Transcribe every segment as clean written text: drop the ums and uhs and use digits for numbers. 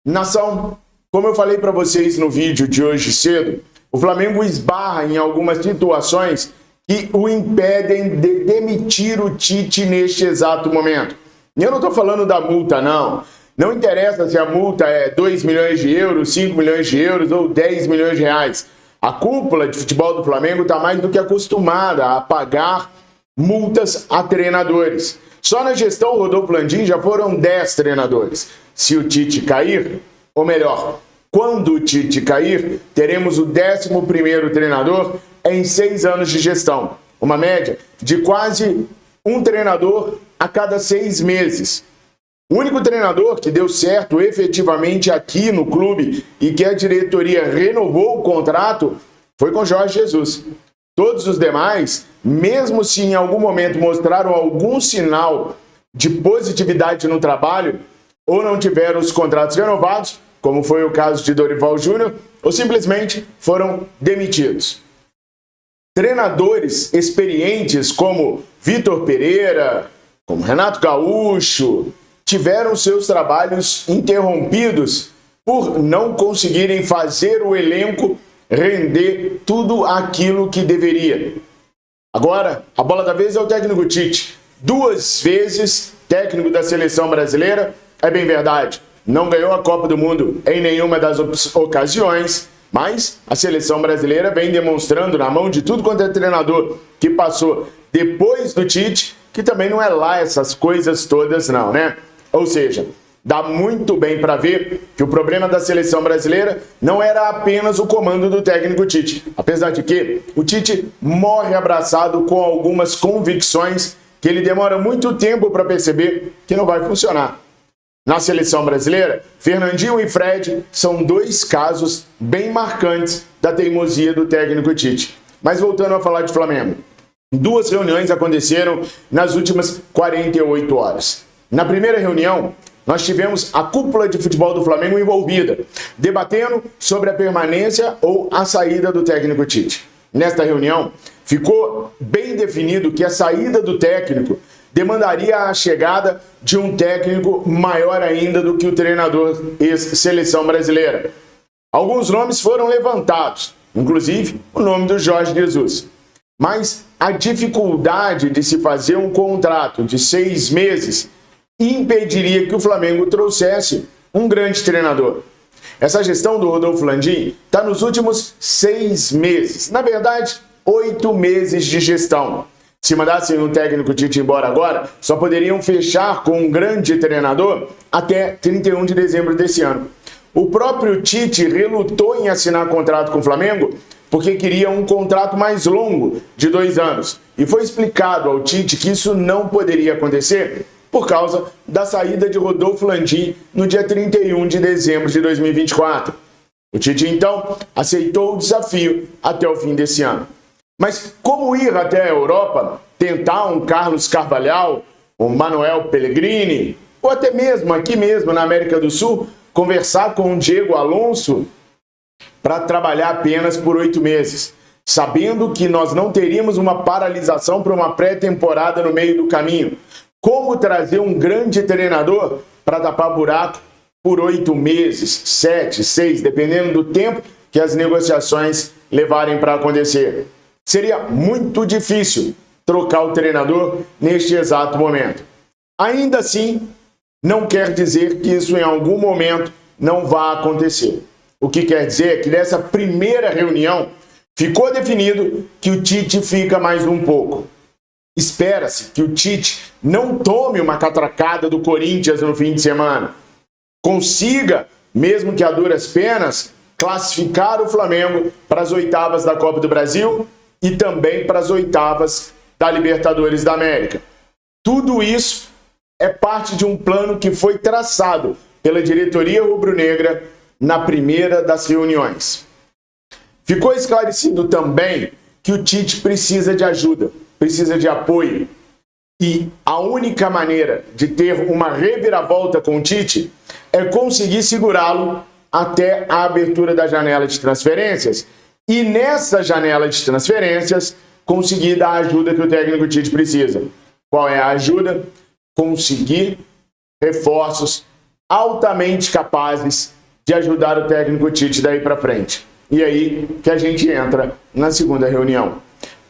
Nação, como eu falei para vocês no vídeo de hoje cedo, o Flamengo esbarra em algumas situações que o impedem de demitir o Tite neste exato momento. E eu não estou falando da multa, não. Não interessa se a multa é 2 milhões de euros, 5 milhões de euros ou 10 milhões de reais. A cúpula de futebol do Flamengo está mais do que acostumada a pagar multas a treinadores. Só na gestão Rodolfo Landim já foram 10 treinadores. Se o Tite cair, ou melhor, quando o Tite cair, teremos o 11º treinador em 6 anos de gestão. Uma média de quase um treinador a cada 6 meses. O único treinador que deu certo efetivamente aqui no clube e que a diretoria renovou o contrato foi com Jorge Jesus. Todos os demais, mesmo se em algum momento mostraram algum sinal de positividade no trabalho ou não tiveram os contratos renovados, como foi o caso de Dorival Júnior, ou simplesmente foram demitidos. Treinadores experientes como Vitor Pereira, como Renato Gaúcho, tiveram seus trabalhos interrompidos por não conseguirem fazer o elenco render tudo aquilo que deveria. Agora, a bola da vez é o técnico Tite. 2 vezes técnico da seleção brasileira, é bem verdade. Não ganhou a Copa do Mundo em nenhuma das ocasiões, mas a seleção brasileira vem demonstrando na mão de tudo quanto é treinador que passou depois do Tite, que também não é lá essas coisas todas não, né? Ou seja, dá muito bem para ver que o problema da seleção brasileira não era apenas o comando do técnico Tite. Apesar de que o Tite morre abraçado com algumas convicções que ele demora muito tempo para perceber que não vai funcionar. Na seleção brasileira, Fernandinho e Fred são 2 casos bem marcantes da teimosia do técnico Tite. Mas voltando a falar de Flamengo, 2 reuniões aconteceram nas últimas 48 horas. Na primeira reunião, nós tivemos a cúpula de futebol do Flamengo envolvida, debatendo sobre a permanência ou a saída do técnico Tite. Nesta reunião, ficou bem definido que a saída do técnico demandaria a chegada de um técnico maior ainda do que o treinador ex-seleção brasileira. Alguns nomes foram levantados, inclusive o nome do Jorge Jesus. Mas a dificuldade de se fazer um contrato de 6 meses impediria que o Flamengo trouxesse um grande treinador. Essa gestão do Rodolfo Landim está nos últimos 6 meses. Na verdade, 8 meses de gestão. Se mandassem o técnico Tite embora agora, só poderiam fechar com um grande treinador até 31 de dezembro desse ano. O próprio Tite relutou em assinar contrato com o Flamengo porque queria um contrato mais longo, de 2 anos. E foi explicado ao Tite que isso não poderia acontecer por causa da saída de Rodolfo Landim no dia 31 de dezembro de 2024. O Tite, então, aceitou o desafio até o fim desse ano. Mas como ir até a Europa, tentar um Carlos Carvalhal, um Manuel Pellegrini, ou até mesmo aqui mesmo na América do Sul, conversar com o Diego Alonso para trabalhar apenas por 8 meses, sabendo que nós não teríamos uma paralisação para uma pré-temporada no meio do caminho? Como trazer um grande treinador para tapar buraco por 8 meses, 7, 6, dependendo do tempo que as negociações levarem para acontecer? Seria muito difícil trocar o treinador neste exato momento. Ainda assim, não quer dizer que isso em algum momento não vá acontecer. O que quer dizer é que nessa primeira reunião ficou definido que o Tite fica mais um pouco. Espera-se que o Tite não tome uma catracada do Corinthians no fim de semana. Consiga, mesmo que a duras penas, classificar o Flamengo para as 8avas da Copa do Brasil e também para as 8avas da Libertadores da América. Tudo isso é parte de um plano que foi traçado pela diretoria rubro-negra na primeira das reuniões. Ficou esclarecido também que o Tite precisa de ajuda, precisa de apoio. E a única maneira de ter uma reviravolta com o Tite é conseguir segurá-lo até a abertura da janela de transferências. E nessa janela de transferências, conseguir dar a ajuda que o técnico Tite precisa. Qual é a ajuda? Conseguir reforços altamente capazes de ajudar o técnico Tite daí para frente. E aí que a gente entra na segunda reunião.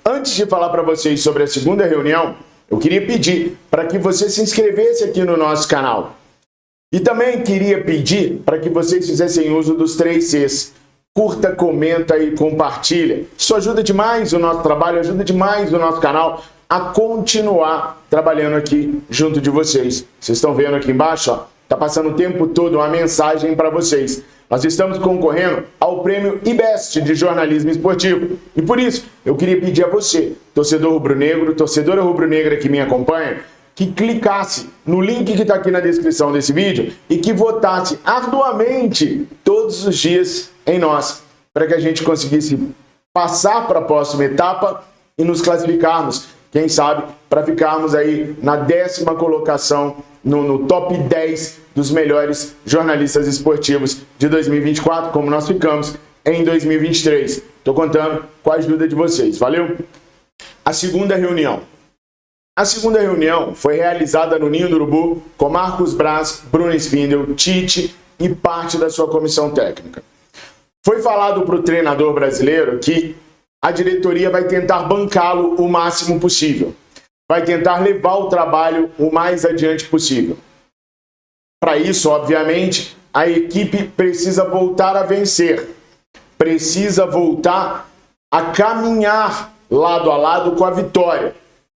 Antes de falar para vocês sobre a segunda reunião, eu queria pedir para que você se inscrevesse aqui no nosso canal. E também queria pedir para que vocês fizessem uso dos 3 Cs. Curta, comenta e compartilha. Isso ajuda demais o nosso trabalho, ajuda demais o nosso canal a continuar trabalhando aqui junto de vocês. Vocês estão vendo aqui embaixo, ó, tá passando o tempo todo uma mensagem para vocês. Nós estamos concorrendo ao prêmio IBEST de jornalismo esportivo. E por isso, eu queria pedir a você, torcedor rubro-negro, torcedora rubro-negra que me acompanha, que clicasse no link que está aqui na descrição desse vídeo e que votasse arduamente todos os dias em nós, para que a gente conseguisse passar para a próxima etapa e nos classificarmos, quem sabe, para ficarmos aí na 10ª colocação no top 10 dos melhores jornalistas esportivos de 2024, como nós ficamos em 2023. Estou contando com a ajuda de vocês, valeu? A segunda reunião. A segunda reunião foi realizada no Ninho do Urubu com Marcos Braz, Bruno Spindel, Tite e parte da sua comissão técnica. Foi falado para o treinador brasileiro que a diretoria vai tentar bancá-lo o máximo possível. Vai tentar levar o trabalho o mais adiante possível. Para isso, obviamente, a equipe precisa voltar a vencer. Precisa voltar a caminhar lado a lado com a vitória.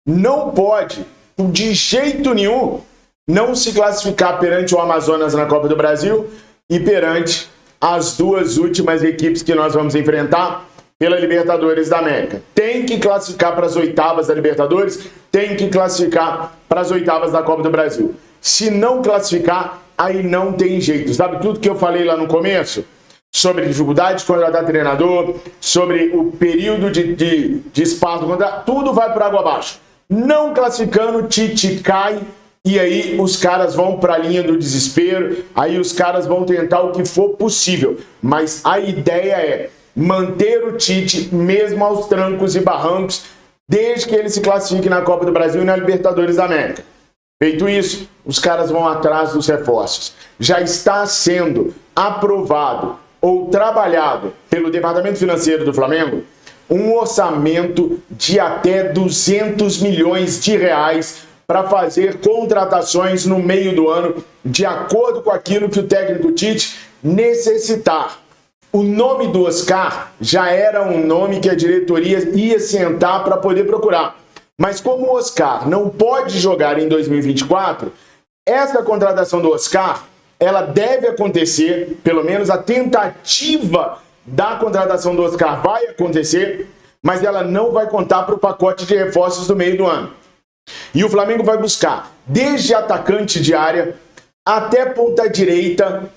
Não pode, de jeito nenhum, não se classificar perante o Amazonas na Copa do Brasil e perante as 2 últimas equipes que nós vamos enfrentar pela Libertadores da América. Tem que classificar para as 8ª da Libertadores, tem que classificar para as 8ª da Copa do Brasil. Se não classificar, aí não tem jeito. Sabe tudo que eu falei lá no começo? Sobre dificuldade de contratar treinador, sobre o período de espaço, tudo vai por água abaixo. Não classificando, Tite cai e aí os caras vão para a linha do desespero, aí os caras vão tentar o que for possível. Mas a ideia é manter o Tite mesmo aos trancos e barrancos, desde que ele se classifique na Copa do Brasil e na Libertadores da América. Feito isso, os caras vão atrás dos reforços. Já está sendo aprovado ou trabalhado pelo Departamento Financeiro do Flamengo um orçamento de até 200 milhões de reais para fazer contratações no meio do ano, de acordo com aquilo que o técnico Tite necessitar. O nome do Oscar já era um nome que a diretoria ia sentar para poder procurar. Mas como o Oscar não pode jogar em 2024, essa contratação do Oscar, ela deve acontecer, pelo menos a tentativa da contratação do Oscar vai acontecer, mas ela não vai contar para o pacote de reforços do meio do ano. E o Flamengo vai buscar desde atacante de área até ponta direita,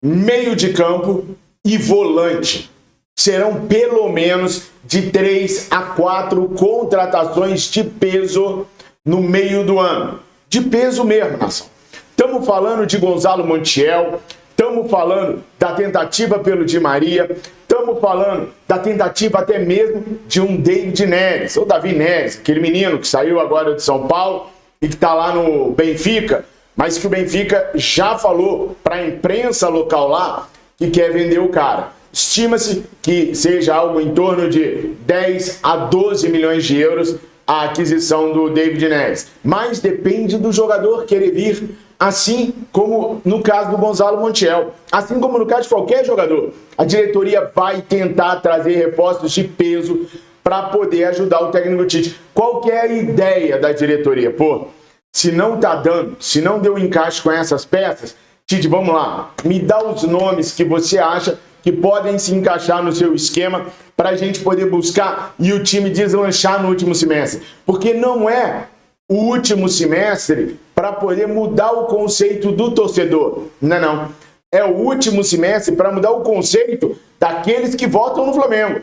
meio de campo e volante. Serão pelo menos de 3 a 4 contratações de peso no meio do ano. De peso mesmo, nação. Estamos falando de Gonzalo Montiel, estamos falando da tentativa pelo Di Maria, estamos falando da tentativa até mesmo de um David Neres, ou Davi Neres, aquele menino que saiu agora de São Paulo e que está lá no Benfica, mas que o Benfica já falou para a imprensa local lá que quer vender o cara. Estima-se que seja algo em torno de 10 a 12 milhões de euros a aquisição do David Neres. Mas depende do jogador querer vir, assim como no caso do Gonzalo Montiel. Assim como no caso de qualquer jogador. A diretoria vai tentar trazer reforços de peso para poder ajudar o técnico Tite. Qual que é a ideia da diretoria? Pô, se não tá dando, se não deu encaixe com essas peças, Tite, vamos lá, me dá os nomes que você acha que podem se encaixar no seu esquema para a gente poder buscar e o time deslanchar no último semestre. Porque não é o último semestre para poder mudar o conceito do torcedor. Não. É o último semestre para mudar o conceito daqueles que votam no Flamengo.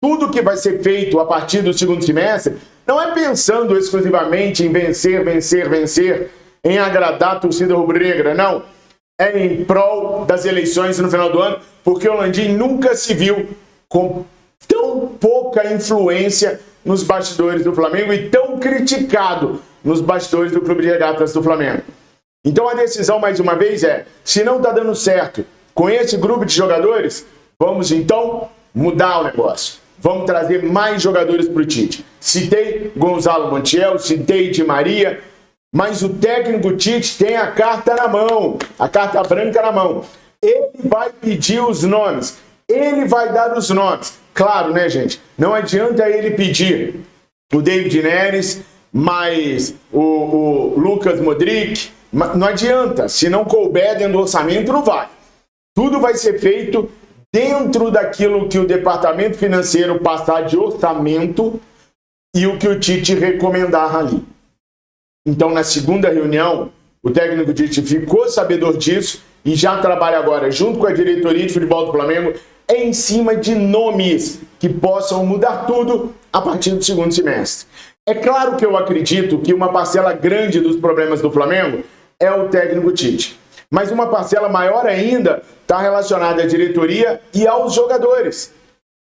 Tudo que vai ser feito a partir do segundo semestre não é pensando exclusivamente em vencer, em agradar a torcida rubro-negra, não. É em prol das eleições no final do ano, porque o Landim nunca se viu com tão pouca influência nos bastidores do Flamengo e tão criticado nos bastidores do Clube de Regatas do Flamengo. Então a decisão, mais uma vez, é, se não está dando certo com esse grupo de jogadores, vamos então mudar o negócio. Vamos trazer mais jogadores para o Tite. Citei Gonzalo Montiel, citei Di Maria, mas o técnico Tite tem a carta na mão, a carta branca na mão. Ele vai pedir os nomes, ele vai dar os nomes. Claro, né, gente? Não adianta ele pedir o David Neres, mais o Lucas Modric. Não adianta. Se não couber dentro do orçamento, não vai. Tudo vai ser feito dentro daquilo que o departamento financeiro passar de orçamento e o que o Tite recomendar ali. Então, na segunda reunião, o técnico Tite ficou sabedor disso e já trabalha agora, junto com a diretoria de futebol do Flamengo, em cima de nomes que possam mudar tudo a partir do segundo semestre. É claro que eu acredito que uma parcela grande dos problemas do Flamengo é o técnico Tite. Mas uma parcela maior ainda está relacionada à diretoria e aos jogadores.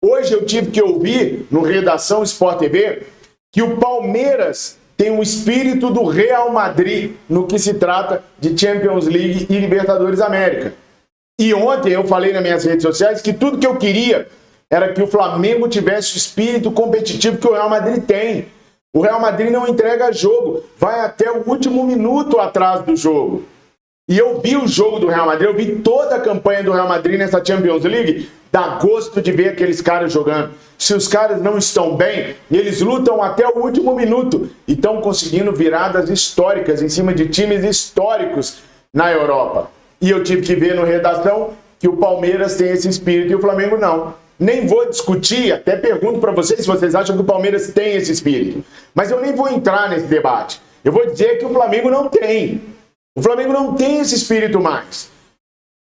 Hoje eu tive que ouvir, no Redação Sport TV, que o Palmeiras tem o espírito do Real Madrid no que se trata de Champions League e Libertadores América. E ontem eu falei nas minhas redes sociais que tudo que eu queria era que o Flamengo tivesse o espírito competitivo que o Real Madrid tem. O Real Madrid não entrega jogo, vai até o último minuto atrás do jogo. E eu vi o jogo do Real Madrid, eu vi toda a campanha do Real Madrid nessa Champions League, dá gosto de ver aqueles caras jogando. Se os caras não estão bem, eles lutam até o último minuto e estão conseguindo viradas históricas em cima de times históricos na Europa. E eu tive que ver no Redação que o Palmeiras tem esse espírito e o Flamengo não. Nem vou discutir, até pergunto para vocês se vocês acham que o Palmeiras tem esse espírito. Mas eu nem vou entrar nesse debate. Eu vou dizer que o Flamengo não tem. O Flamengo não tem esse espírito mais.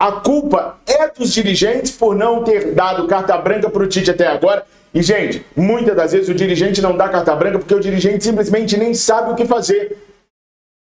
A culpa é dos dirigentes por não ter dado carta branca para o Tite até agora. E, gente, muitas das vezes o dirigente não dá carta branca porque o dirigente simplesmente nem sabe o que fazer.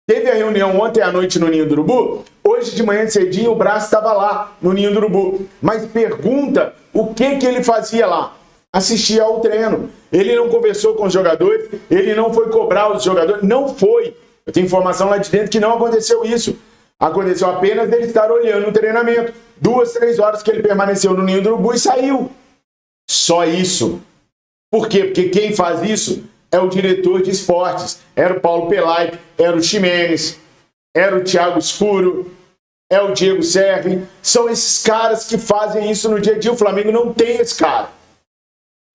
Teve a reunião ontem à noite no Ninho do Urubu. Hoje de manhã cedinho o Braz estava lá no Ninho do Urubu. Mas pergunta o que ele fazia lá. Assistia ao treino. Ele não conversou com os jogadores, ele não foi cobrar os jogadores. Não foi. Eu tenho informação lá de dentro que não aconteceu isso. Aconteceu apenas ele estar olhando o treinamento. 2, 3 horas que ele permaneceu no Ninho do Urubu e saiu. Só isso. Por quê? Porque quem faz isso é o diretor de esportes. Era o Paulo Pelaipe, era o Ximenes, era o Thiago Escuro, é o Diego Serri. São esses caras que fazem isso no dia a dia. O Flamengo não tem esse cara.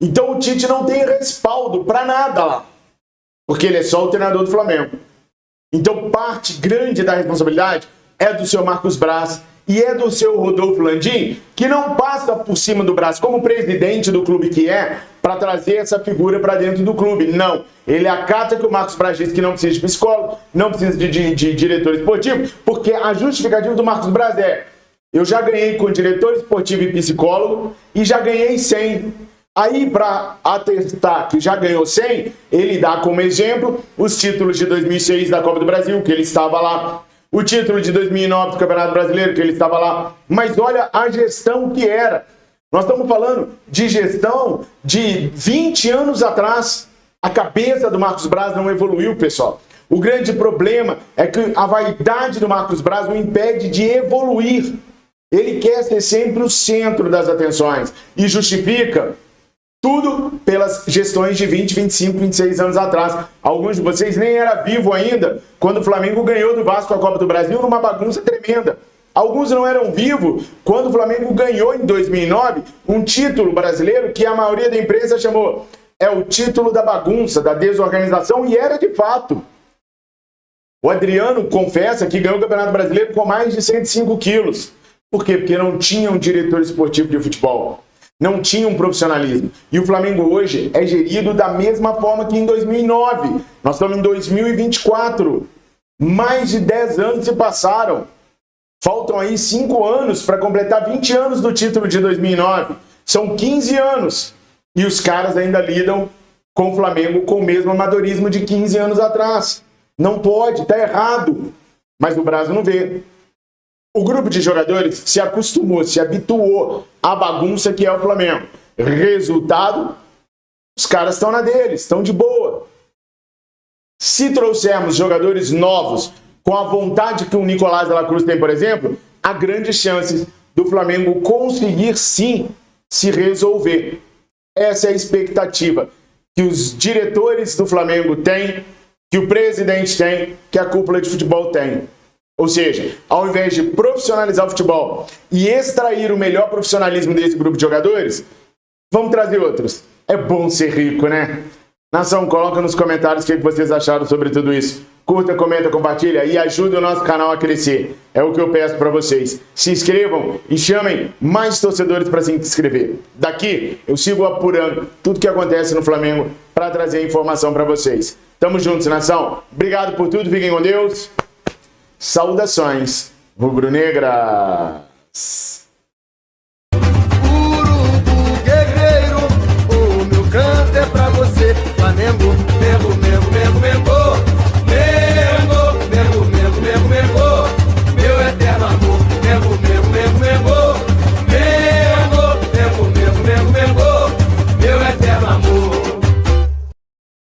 Então o Tite não tem respaldo para nada lá. Porque ele é só o treinador do Flamengo. Então parte grande da responsabilidade é do seu Marcos Braz e é do seu Rodolfo Landim, que não passa por cima do Braz como presidente do clube que é, para trazer essa figura para dentro do clube. Não. Ele acata que o Marcos Braz diz que não precisa de psicólogo, não precisa de diretor esportivo, porque a justificativa do Marcos Braz é: eu já ganhei com diretor esportivo e psicólogo e já ganhei 100. Aí, para atestar que já ganhou 100, ele dá como exemplo os títulos de 2006 da Copa do Brasil, que ele estava lá. O título de 2009 do Campeonato Brasileiro, que ele estava lá. Mas olha a gestão que era. Nós estamos falando de gestão de 20 anos atrás. A cabeça do Marcos Braz não evoluiu, pessoal. O grande problema é que a vaidade do Marcos Braz o impede de evoluir. Ele quer ser sempre o centro das atenções e justifica tudo pelas gestões de 20, 25, 26 anos atrás. Alguns de vocês nem eram vivos ainda quando o Flamengo ganhou do Vasco a Copa do Brasil numa bagunça tremenda. Alguns não eram vivos quando o Flamengo ganhou em 2009 um título brasileiro que a maioria da imprensa chamou é o título da bagunça, da desorganização, e era de fato. O Adriano confessa que ganhou o Campeonato Brasileiro com mais de 105 quilos. Por quê? Porque não tinha um diretor esportivo de futebol. Não tinha um profissionalismo. E o Flamengo hoje é gerido da mesma forma que em 2009. Nós estamos em 2024. Mais de 10 anos se passaram. Faltam aí 5 anos para completar 20 anos do título de 2009. São 15 anos. E os caras ainda lidam com o Flamengo com o mesmo amadorismo de 15 anos atrás. Não pode, está errado. Mas o Brasil não vê. O grupo de jogadores se acostumou, se habituou à bagunça que é o Flamengo. Resultado, os caras estão na deles, estão de boa. Se trouxermos jogadores novos, com a vontade que o Nicolás de la Cruz tem, por exemplo, há grandes chances do Flamengo conseguir sim se resolver. Essa é a expectativa que os diretores do Flamengo têm, que o presidente tem, que a cúpula de futebol tem. Ou seja, ao invés de profissionalizar o futebol e extrair o melhor profissionalismo desse grupo de jogadores, vamos trazer outros. É bom ser rico, né? Nação, coloca nos comentários o que vocês acharam sobre tudo isso. Curta, comenta, compartilha e ajude o nosso canal a crescer. É o que eu peço para vocês. Se inscrevam e chamem mais torcedores para se inscrever. Daqui eu sigo apurando tudo que acontece no Flamengo para trazer informação para vocês. Tamo juntos, nação. Obrigado por tudo. Fiquem com Deus. Saudações rubro-negras.